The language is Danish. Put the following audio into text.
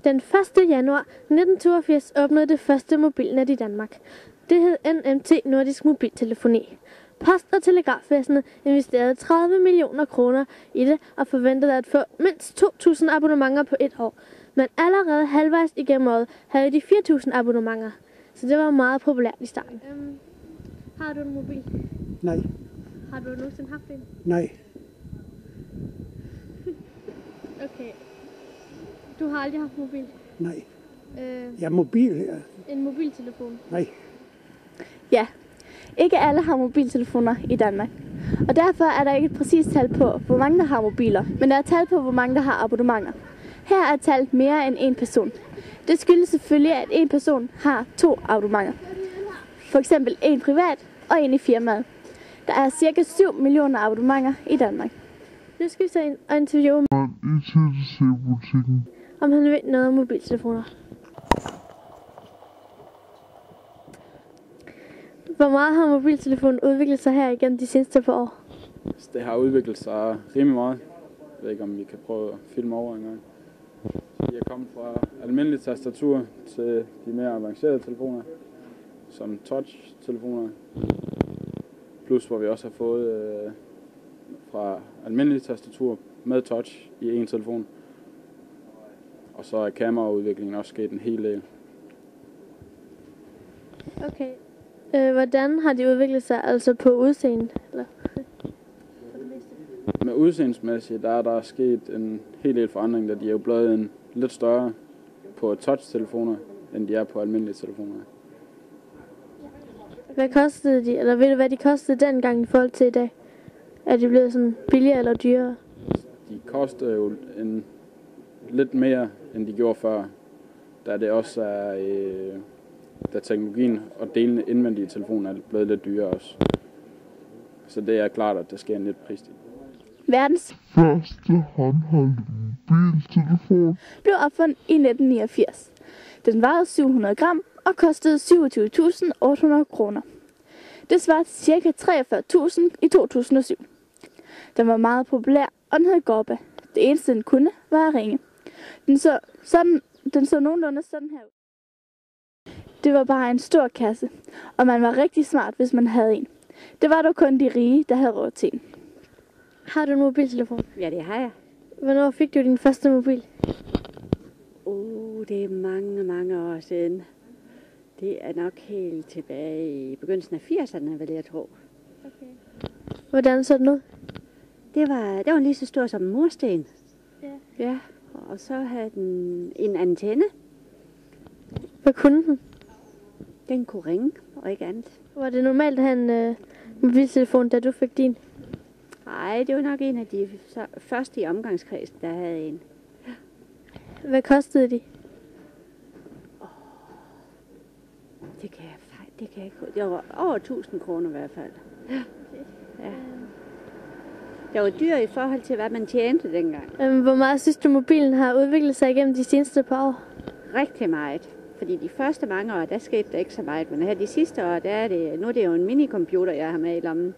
Den 1. januar 1982 åbnede det første mobilnet i Danmark. Det hed NMT Nordisk Mobiltelefoni. Post- og telegrafvæsenet investerede 30 millioner kroner i det og forventede at få mindst 2.000 abonnementer på et år. Men allerede halvvejs igennem året havde de 4.000 abonnementer. Så det var meget populært i starten. Har du en mobil? Nej. Har du nogensinde haft en? Nej. Okay. Du har aldrig haft mobil? Nej. Jeg er mobil her. En mobiltelefon? Nej. Ja, ikke alle har mobiltelefoner i Danmark. Og derfor er der ikke et præcist tal på, hvor mange der har mobiler, men der er tal på, hvor mange der har abonnementer. Her er tallet mere end en person. Det skyldes selvfølgelig, at en person har 2 abonnementer. For eksempel en privat og en i firmaet. Der er ca. 7 millioner abonnementer i Danmark. Nu skal vi så ind og interviewe om han ved noget om mobiltelefoner. Hvor meget har mobiltelefonen udviklet sig her igennem de seneste par år? Det har udviklet sig rimelig meget. Jeg ved ikke, om vi kan prøve at filme over en gang. Vi er kommet fra almindelige tastatur til de mere avancerede telefoner, som touch-telefoner. Plus hvor vi også har fået fra almindelige tastatur med touch i en telefon. Og så er kameraudviklingen også sket en hel del. Okay. Hvordan har de udviklet sig, altså på udseendet? Eller? Med udseendsmæssigt, der er der sket en hel del forandring, da de er jo blevet en lidt større på touch-telefoner, end de er på almindelige telefoner. Hvad kostede de, eller ved du hvad de kostede dengang i forhold til i dag? Er de blevet sådan billigere eller dyrere? De koster jo lidt mere, end de gjorde før, da det også er, da teknologien og delene indvendige i telefonen er blevet lidt dyrere også. Så det er klart, at der sker en lidt prisstigning. Verdens første håndholdte mobiltelefon blev opfundet i 1989. Den vejede 700 gram og kostede 27.800 kroner. Det svarer til ca. 43.000 i 2007. Den var meget populær, og den havde Gorba. Det eneste den kunne var at ringe. Den så nogenlunde sådan her ud. Det var bare en stor kasse, og man var rigtig smart, hvis man havde en. Det var dog kun de rige, der havde råd til en. Har du en mobiltelefon? Ja, det har jeg. Hvornår fik du din første mobil? Det er mange, mange år siden. Det er nok helt tilbage i begyndelsen af 80'erne, vil jeg tro. Okay. Hvordan så den ud? Det var lige så stor som en mursten. Ja. Ja, og så havde den en antenne. Hvad kunne den? Den kunne ringe, og ikke andet. Var det normalt at have en mobiltelefon, da du fik din? Nej, det var nok en af de første i omgangskredsen, der havde en. Hvad kostede de? Det kan jeg ikke. Det var over 1.000 kroner i hvert fald. Ja. Det var dyrt i forhold til, hvad man tjente dengang. Hvor meget synes du, mobilen har udviklet sig igennem de seneste par år? Rigtig meget. Fordi de første mange år, der skete der ikke så meget. Men her de sidste år, nu er det jo en minicomputer, jeg har med i lommen.